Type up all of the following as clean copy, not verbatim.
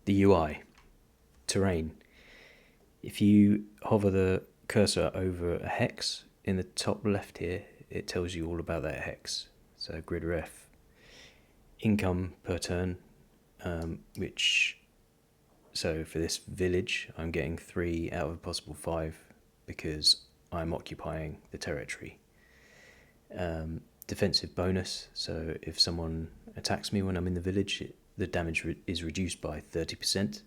the UI, terrain. If you hover the cursor over a hex, in the top left here, it tells you all about that hex. So grid ref, income per turn, so for this village, I'm getting 3 out of a possible 5 because I'm occupying the territory. Defensive bonus, so if someone attacks me when I'm in the village, the damage is reduced by 30%,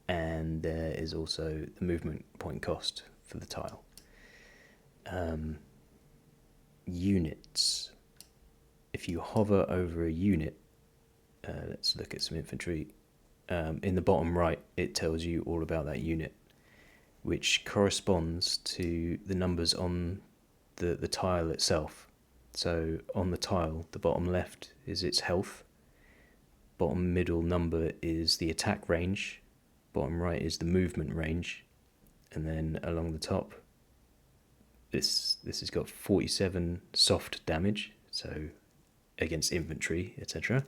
and there is also the movement point cost for the tile. Units. If you hover over a unit, let's look at some infantry. In the bottom right, it tells you all about that unit, which corresponds to the numbers on the tile itself. So on the tile, the bottom left is its health, bottom middle number is the attack range, bottom right is the movement range, and then along the top, this has got 47 soft damage, so against infantry, etc.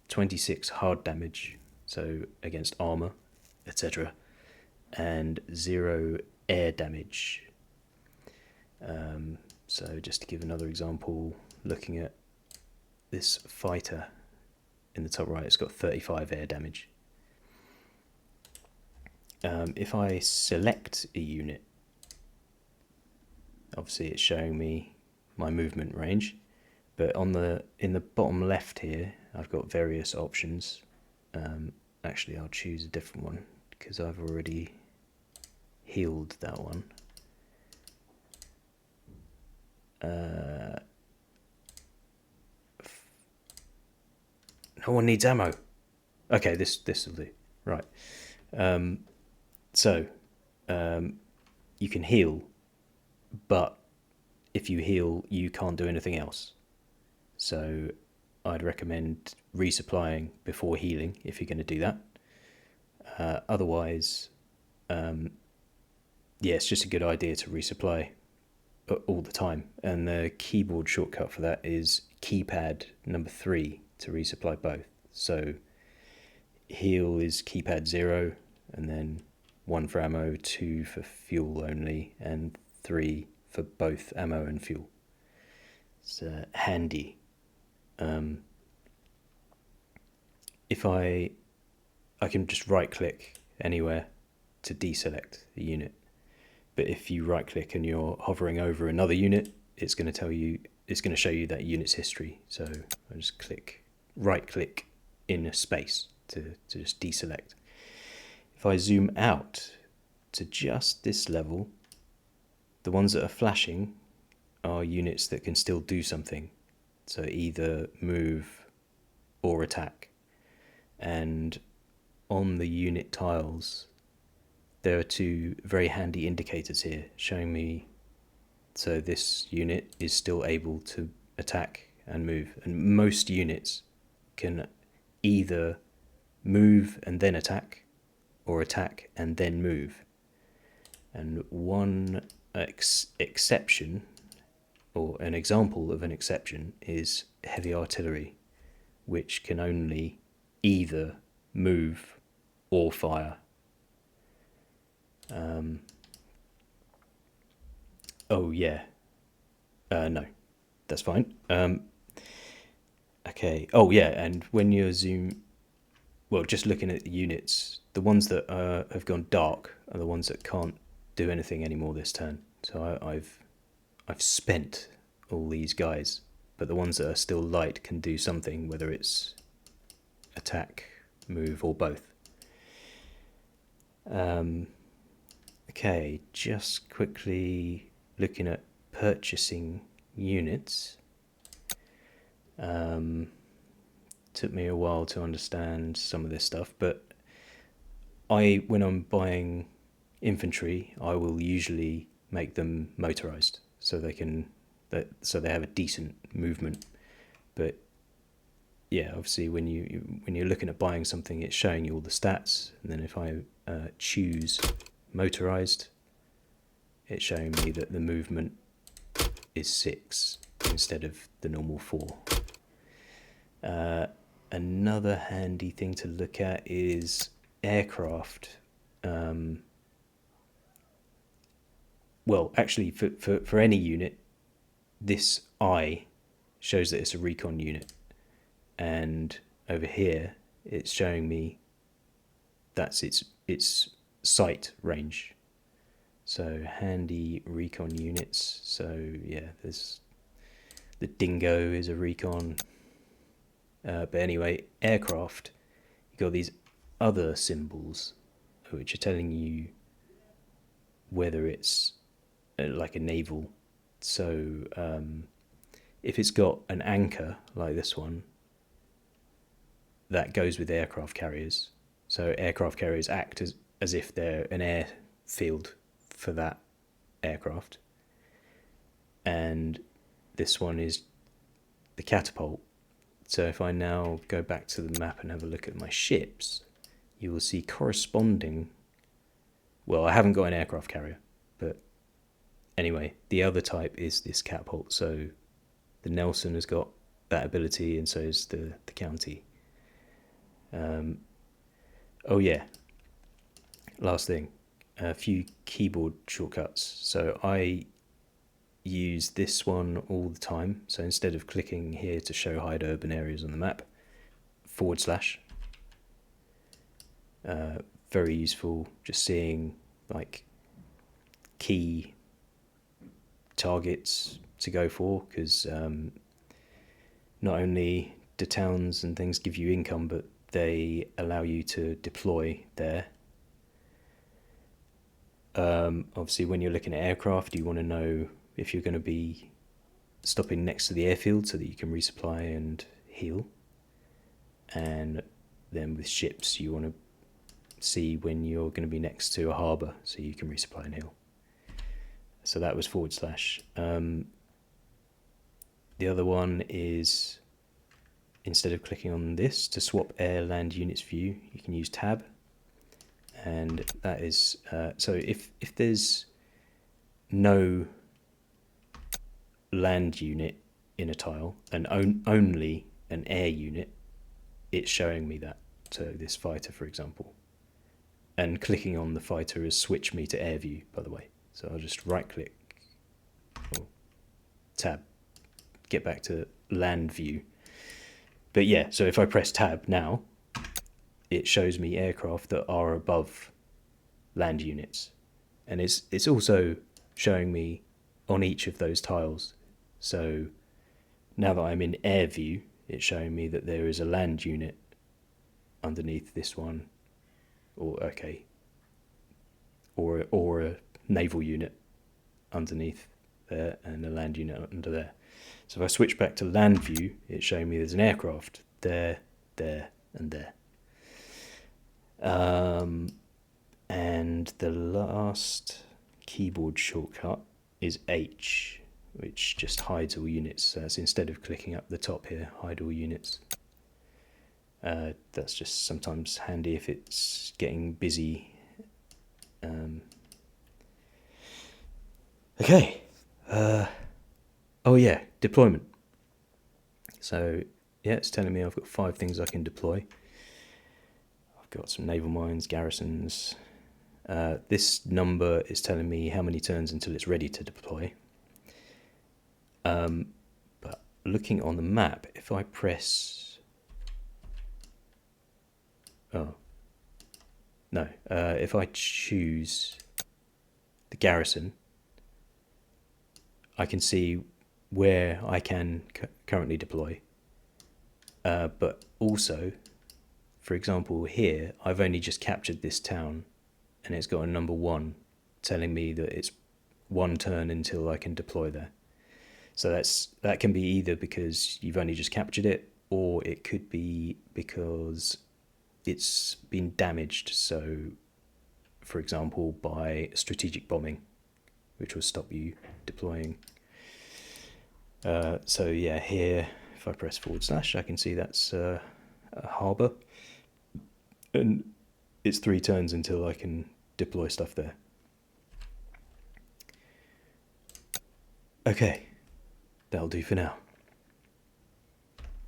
26 hard damage, so against armor, etc. And 0 air damage. So just to give another example, looking at this fighter in the top right, it's got 35 air damage. If I select a unit, obviously it's showing me my movement range, but in the bottom left here, I've got various options. Actually, I'll choose a different one because I've already healed that one. No one needs ammo. Okay, this will do. Right. So you can heal, but if you heal, you can't do anything else. So I'd recommend resupplying before healing if you're going to do that. Otherwise, it's just a good idea to resupply all the time. And the keyboard shortcut for that is keypad number 3 to resupply both. So heal is keypad 0, and then 1 for ammo, 2 for fuel only, and 3 for both ammo and fuel. It's handy. If I can just right click anywhere to deselect a unit, but if you right click and you're hovering over another unit, it's going to show you that unit's history. So I just right click in a space to just deselect. If I zoom out to just this level, the ones that are flashing are units that can still do something. So either move or attack. And on the unit tiles, there are 2 very handy indicators here showing me, so this unit is still able to attack and move. And most units can either move and then attack, or attack and then move. And one exception, or an example of an exception, is heavy artillery, which can only either move or fire. No, that's fine. Okay. Oh yeah, and when you just looking at the units, the ones that have gone dark are the ones that can't do anything anymore this turn. So I've spent all these guys, but the ones that are still light can do something, whether it's attack, move, or both. Okay, just quickly looking at purchasing units. Took me a while to understand some of this stuff, but when I'm buying infantry, I will usually make them motorized so they have a decent movement. But yeah, obviously when you're looking at buying something, it's showing you all the stats, and then if I choose motorized, it's showing me that the movement is 6 instead of the normal 4. Another handy thing to look at is aircraft, well, actually, for any unit, this I shows that it's a recon unit, and over here it's showing me that's its sight range. So handy recon units. So yeah, there's the Dingo is a recon. But anyway, aircraft, you got these other symbols which are telling you whether it's like a naval. So if it's got an anchor like this one, that goes with aircraft carriers. So aircraft carriers act as if they're an airfield for that aircraft. And this one is the catapult. So if I now go back to the map and have a look at my ships, you will see corresponding. Well, I haven't got an aircraft carrier, but anyway, the other type is this catapult. So the Nelson has got that ability, and so is the County. Oh yeah, last thing, a few keyboard shortcuts. So I use this one all the time. So instead of clicking here to show hide urban areas on the map, /. Very useful, just seeing like key targets to go for, because not only do towns and things give you income, but they allow you to deploy there. Obviously, when you're looking at aircraft, you want to know if you're going to be stopping next to the airfield so that you can resupply and heal. And then with ships, you want to see when you're going to be next to a harbour so you can resupply and heal. So that was /. The other one is, instead of clicking on this to swap air land units view, you can use tab. And that is, so if there's no land unit in a tile and only an air unit, it's showing me that. So this fighter, for example. And clicking on the fighter has switched me to air view, by the way. So I'll just right click, or tab, get back to land view. But yeah, so if I press tab now, it shows me aircraft that are above land units. And it's also showing me on each of those tiles. So now that I'm in air view, it's showing me that there is a land unit underneath this one, or a naval unit underneath there, and a land unit under there. So if I switch back to land view, it's showing me there's an aircraft there, there, and there. And the last keyboard shortcut is H, which just hides all units. So that's instead of clicking up the top here, hide all units. That's just sometimes handy if it's getting busy. Okay. Oh yeah, deployment. So yeah, it's telling me I've got 5 things I can deploy. I've got some naval mines, garrisons. This number is telling me how many turns until it's ready to deploy. But looking on the map, if I press... Oh. No. If I choose the garrison, I can see where I can currently deploy. But also, for example, here, I've only just captured this town, and it's got a number 1 telling me that it's 1 turn until I can deploy there. So that can be either because you've only just captured it, or it could be because it's been damaged. So, for example, by strategic bombing, which will stop you deploying. So yeah, here, if I press /, I can see that's a harbour. And it's 3 turns until I can deploy stuff there. Okay, that'll do for now.